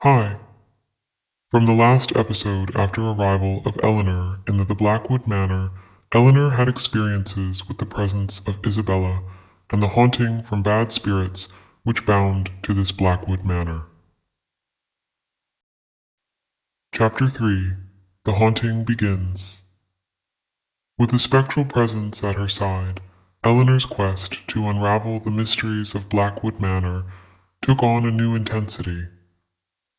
Hi. From the last episode after arrival of Eleanor in the Blackwood Manor, Eleanor had experiences with the presence of Isabella and the haunting from bad spirits which bound to this Blackwood Manor. Chapter 3. The Haunting Begins. With the spectral presence at her side, Eleanor's quest to unravel the mysteries of Blackwood Manor took on a new intensity.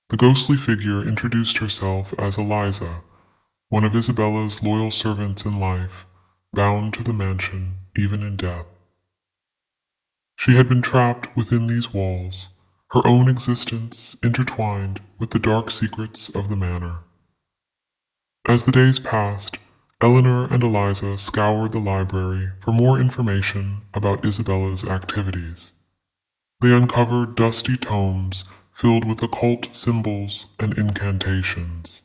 The ghostly figure introduced herself as Eliza, one of Isabella's loyal servants in life, bound to the mansion even in death. She had been trapped within these walls, her own existence intertwined with the dark secrets of the manor. As the days passed, Eleanor and Eliza scoured the library for more information about Isabella's activities. They uncovered dusty tomes filled with occult symbols and incantations.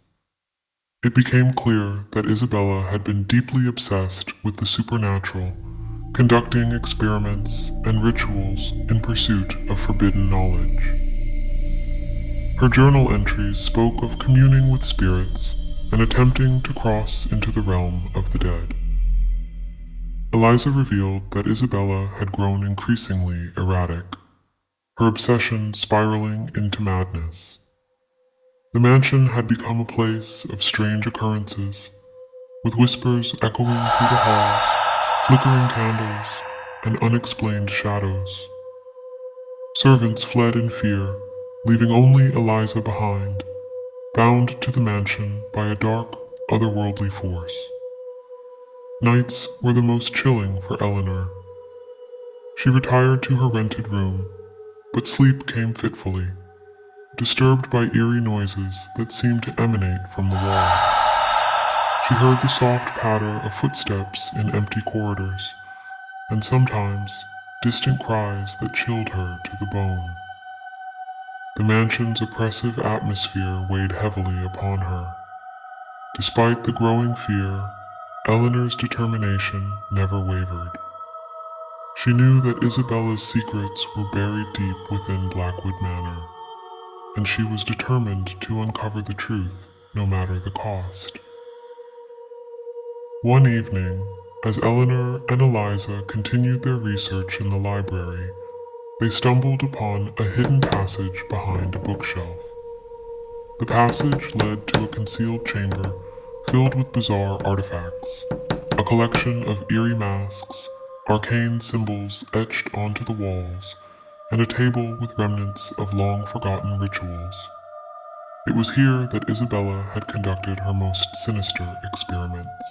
It became clear that Isabella had been deeply obsessed with the supernatural, conducting experiments and rituals in pursuit of forbidden knowledge. Her journal entries spoke of communing with spirits and attempting to cross into the realm of the dead. Eliza revealed that Isabella had grown increasingly erratic, her obsession spiraling into madness. The mansion had become a place of strange occurrences, with whispers echoing through the halls, flickering candles, and unexplained shadows. Servants fled in fear, leaving only Eliza behind, bound to the mansion by a dark, otherworldly force. Nights were the most chilling for Eleanor. She retired to her rented room, but sleep came fitfully, disturbed by eerie noises that seemed to emanate from the walls. She heard the soft patter of footsteps in empty corridors, and sometimes distant cries that chilled her to the bone. The mansion's oppressive atmosphere weighed heavily upon her. Despite the growing fear, Eleanor's determination never wavered. She knew that Isabella's secrets were buried deep within Blackwood Manor, and she was determined to uncover the truth, no matter the cost. One evening, as Eleanor and Eliza continued their research in the library, they stumbled upon a hidden passage behind a bookshelf. The passage led to a concealed chamber filled with bizarre artifacts, a collection of eerie masks, arcane symbols etched onto the walls, and a table with remnants of long-forgotten rituals. It was here that Isabella had conducted her most sinister experiments.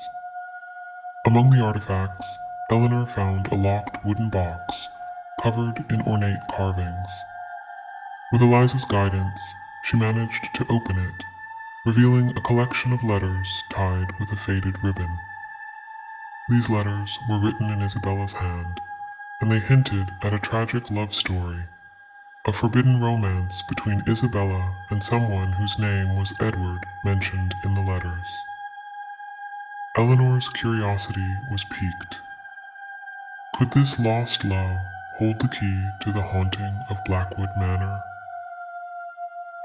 Among the artifacts, Eleanor found a locked wooden box covered in ornate carvings. With Eliza's guidance, she managed to open it, revealing a collection of letters tied with a faded ribbon. These letters were written in Isabella's hand, and they hinted at a tragic love story, a forbidden romance between Isabella and someone whose name was Edward mentioned in the letters. Eleanor's curiosity was piqued. Could this lost love hold the key to the haunting of Blackwood Manor?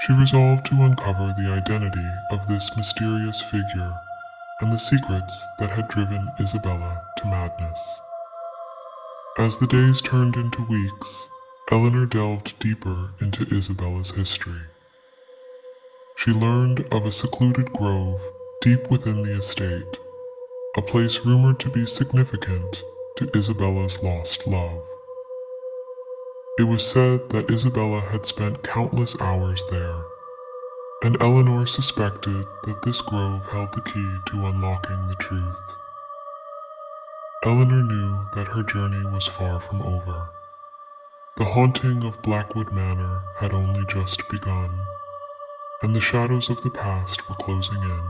She resolved to uncover the identity of this mysterious figure and the secrets that had driven Isabella to madness. As the days turned into weeks, Eleanor delved deeper into Isabella's history. She learned of a secluded grove deep within the estate, a place rumored to be significant to Isabella's lost love. It was said that Isabella had spent countless hours there, and Eleanor suspected that this grove held the key to unlocking the truth. Eleanor knew that her journey was far from over. The haunting of Blackwood Manor had only just begun, and the shadows of the past were closing in.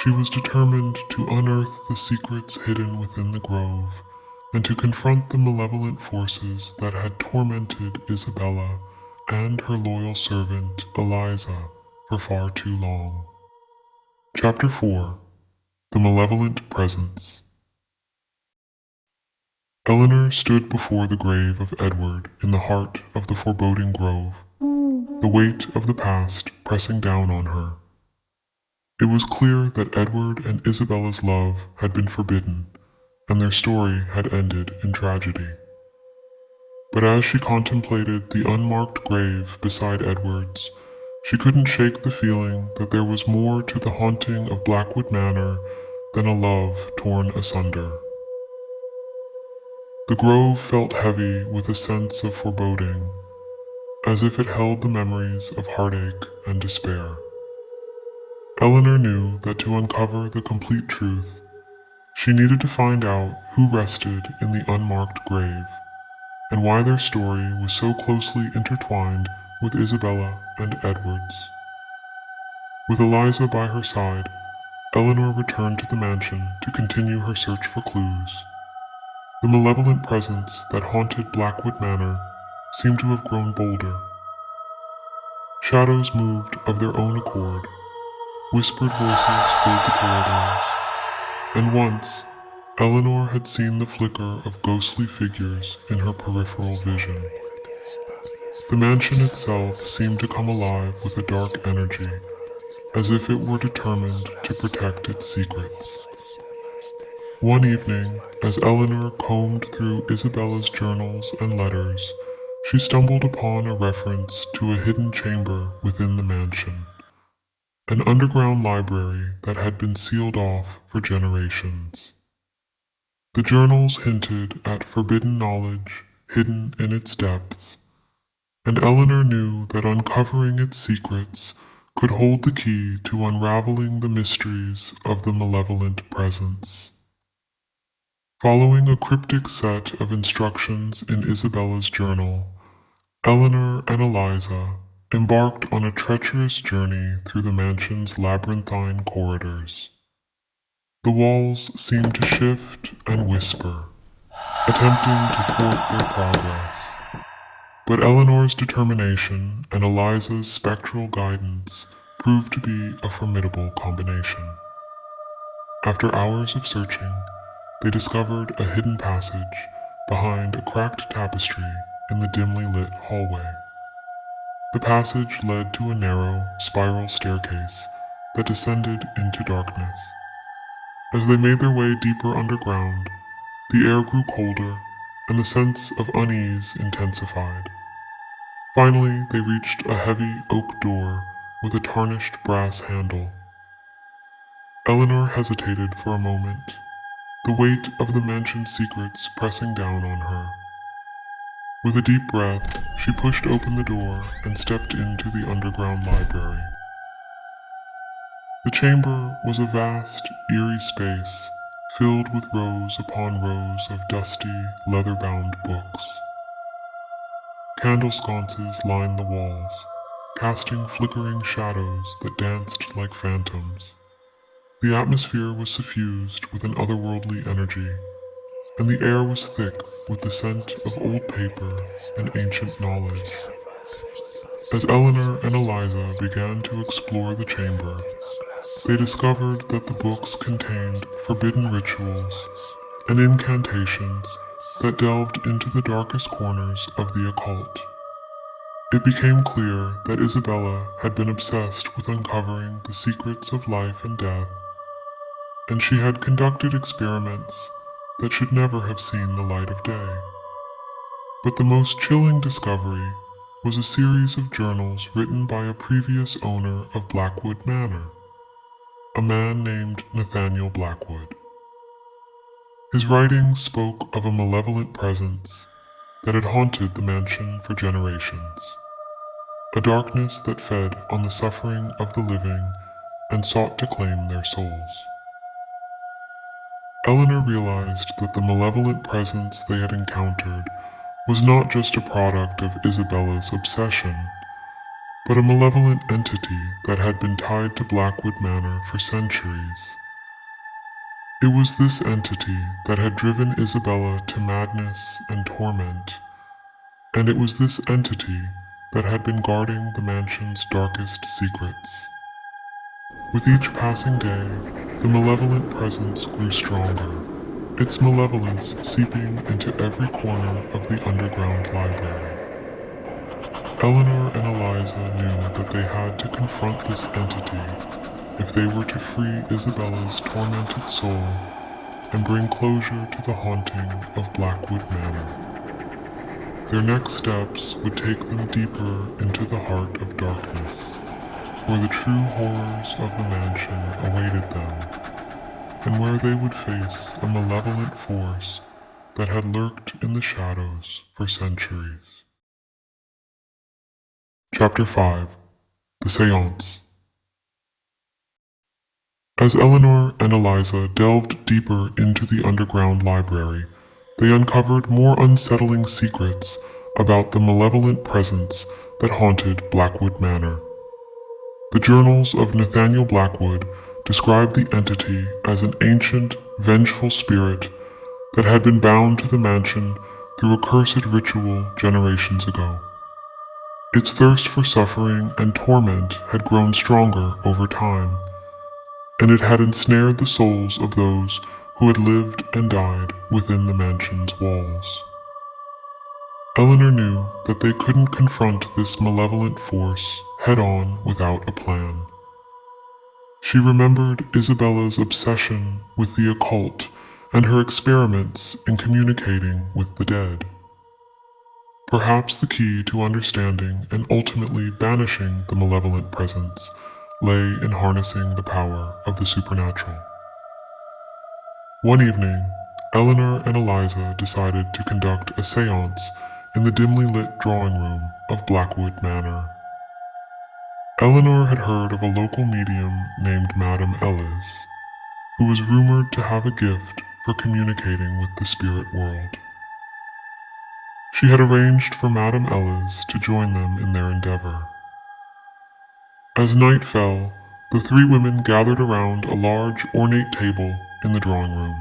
She was determined to unearth the secrets hidden within the grove and to confront the malevolent forces that had tormented Isabella and her loyal servant Eliza for far too long. Chapter 4. The Malevolent Presence. Eleanor stood before the grave of Edward in the heart of the foreboding grove. the weight of the past pressing down on her. It was clear that Edward and Isabella's love had been forbidden, and their story had ended in tragedy. But as she contemplated the unmarked grave beside Edward's, she couldn't shake the feeling that there was more to the haunting of Blackwood Manor than a love torn asunder. The grove felt heavy with a sense of foreboding, as if it held the memories of heartache and despair. Eleanor knew that to uncover the complete truth, she needed to find out who rested in the unmarked grave, and why their story was so closely intertwined with Isabella and Edward's. With Eliza by her side, Eleanor returned to the mansion to continue her search for clues. The malevolent presence that haunted Blackwood Manor seemed to have grown bolder. Shadows moved of their own accord, whispered voices filled the corridors, and once, Eleanor had seen the flicker of ghostly figures in her peripheral vision. The mansion itself seemed to come alive with a dark energy, as if it were determined to protect its secrets. One evening, as Eleanor combed through Isabella's journals and letters, she stumbled upon a reference to a hidden chamber within the mansion, an underground library that had been sealed off for generations. The journals hinted at forbidden knowledge hidden in its depths, and Eleanor knew that uncovering its secrets could hold the key to unraveling the mysteries of the malevolent presence. Following a cryptic set of instructions in Isabella's journal, Eleanor and Eliza embarked on a treacherous journey through the mansion's labyrinthine corridors. The walls seemed to shift and whisper, attempting to thwart their progress. But Eleanor's determination and Eliza's spectral guidance proved to be a formidable combination. After hours of searching, they discovered a hidden passage behind a cracked tapestry in the dimly lit hallway. The passage led to a narrow, spiral staircase that descended into darkness. As they made their way deeper underground, the air grew colder and the sense of unease intensified. Finally, they reached a heavy oak door with a tarnished brass handle. Eleanor hesitated for a moment, the weight of the mansion's secrets pressing down on her. With a deep breath, she pushed open the door and stepped into the underground library. The chamber was a vast, eerie space filled with rows upon rows of dusty, leather-bound books. Candle sconces lined the walls, casting flickering shadows that danced like phantoms. The atmosphere was suffused with an otherworldly energy, and the air was thick with the scent of old paper and ancient knowledge. As Eleanor and Eliza began to explore the chamber, they discovered that the books contained forbidden rituals and incantations that delved into the darkest corners of the occult. It became clear that Isabella had been obsessed with uncovering the secrets of life and death, and she had conducted experiments that should never have seen the light of day. But the most chilling discovery was a series of journals written by a previous owner of Blackwood Manor, a man named Nathaniel Blackwood. His writings spoke of a malevolent presence that had haunted the mansion for generations, a darkness that fed on the suffering of the living and sought to claim their souls. Eleanor realized that the malevolent presence they had encountered was not just a product of Isabella's obsession, but a malevolent entity that had been tied to Blackwood Manor for centuries. It was this entity that had driven Isabella to madness and torment, and it was this entity that had been guarding the mansion's darkest secrets. With each passing day, the malevolent presence grew stronger, its malevolence seeping into every corner of the underground library. Eleanor and Eliza knew that they had to confront this entity if they were to free Isabella's tormented soul and bring closure to the haunting of Blackwood Manor. Their next steps would take them deeper into the heart of darkness, where the true horrors of the mansion awaited them, and where they would face a malevolent force that had lurked in the shadows for centuries. Chapter 5. The Seance. As Eleanor and Eliza delved deeper into the underground library, they uncovered more unsettling secrets about the malevolent presence that haunted Blackwood Manor. The journals of Nathaniel Blackwood described the entity as an ancient, vengeful spirit that had been bound to the mansion through a cursed ritual generations ago. Its thirst for suffering and torment had grown stronger over time, and it had ensnared the souls of those who had lived and died within the mansion's walls. Eleanor knew that they couldn't confront this malevolent force head-on without a plan. She remembered Isabella's obsession with the occult and her experiments in communicating with the dead. Perhaps the key to understanding and ultimately banishing the malevolent presence lay in harnessing the power of the supernatural. One evening, Eleanor and Eliza decided to conduct a seance in the dimly lit drawing room of Blackwood Manor. Eleanor had heard of a local medium named Madame Ellis, who was rumored to have a gift for communicating with the spirit world. She had arranged for Madame Ellis to join them in their endeavor. As night fell, the three women gathered around a large, ornate table in the drawing room.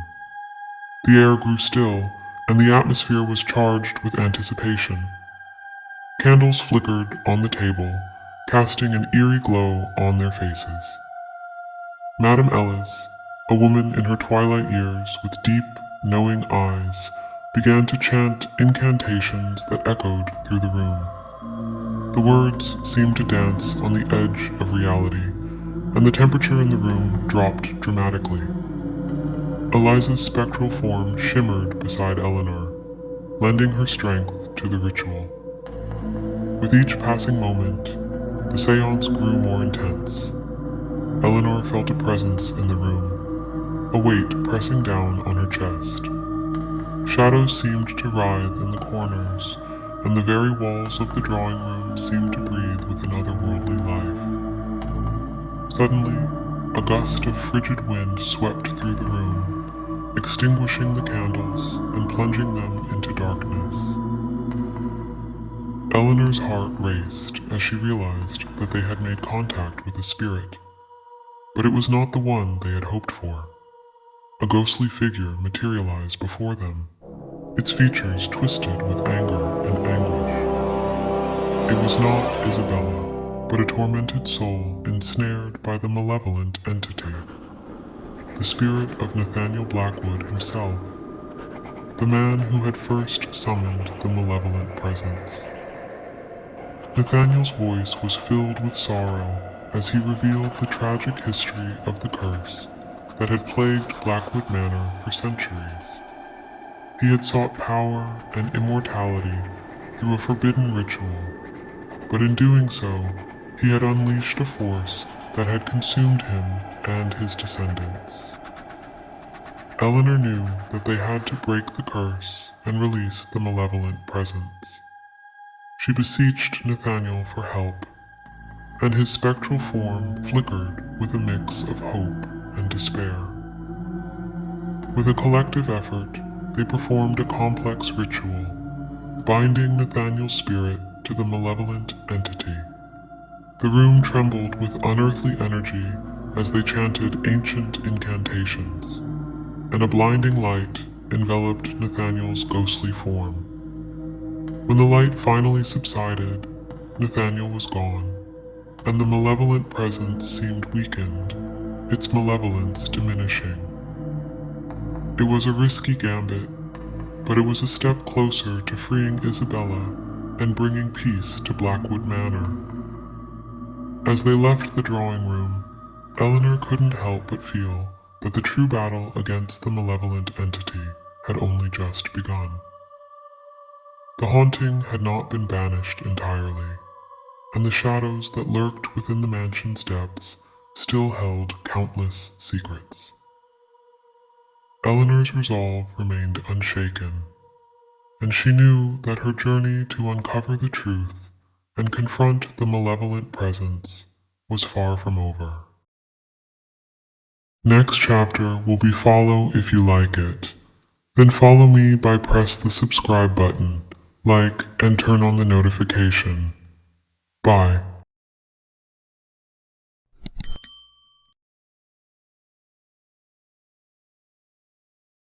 The air grew still, and the atmosphere was charged with anticipation. Candles flickered on the table, casting an eerie glow on their faces. Madame Ellis, a woman in her twilight years with deep, knowing eyes, began to chant incantations that echoed through the room. The words seemed to dance on the edge of reality, and the temperature in the room dropped dramatically. Eliza's spectral form shimmered beside Eleanor, lending her strength to the ritual. With each passing moment, the seance grew more intense. Eleanor felt a presence in the room, a weight pressing down on her chest. Shadows seemed to writhe in the corners, and the very walls of the drawing room seemed to breathe with an otherworldly life. Suddenly, a gust of frigid wind swept through the room, extinguishing the candles and plunging them into darkness. Eleanor's heart raced as she realized that they had made contact with a spirit, but it was not the one they had hoped for. A ghostly figure materialized before them, its features twisted with anger and anguish. It was not Isabella, but a tormented soul ensnared by the malevolent entity. The spirit of Nathaniel Blackwood himself, the man who had first summoned the malevolent presence. Nathaniel's voice was filled with sorrow as he revealed the tragic history of the curse that had plagued Blackwood Manor for centuries. He had sought power and immortality through a forbidden ritual, but in doing so, he had unleashed a force that had consumed him and his descendants. Eleanor knew that they had to break the curse and release the malevolent presence. She beseeched Nathaniel for help, and his spectral form flickered with a mix of hope and despair. With a collective effort, they performed a complex ritual, binding Nathaniel's spirit to the malevolent entity. The room trembled with unearthly energy as they chanted ancient incantations, and a blinding light enveloped Nathaniel's ghostly form. When the light finally subsided, Nathaniel was gone, and the malevolent presence seemed weakened, its malevolence diminishing. It was a risky gambit, but it was a step closer to freeing Isabella and bringing peace to Blackwood Manor. As they left the drawing room, Eleanor couldn't help but feel that the true battle against the malevolent entity had only just begun. The haunting had not been banished entirely, and the shadows that lurked within the mansion's depths still held countless secrets. Eleanor's resolve remained unshaken, and she knew that her journey to uncover the truth and confront the malevolent presence was far from over. Next chapter will be Follow If You Like It. Then follow me by press the subscribe button, like, and turn on the notification. Bye.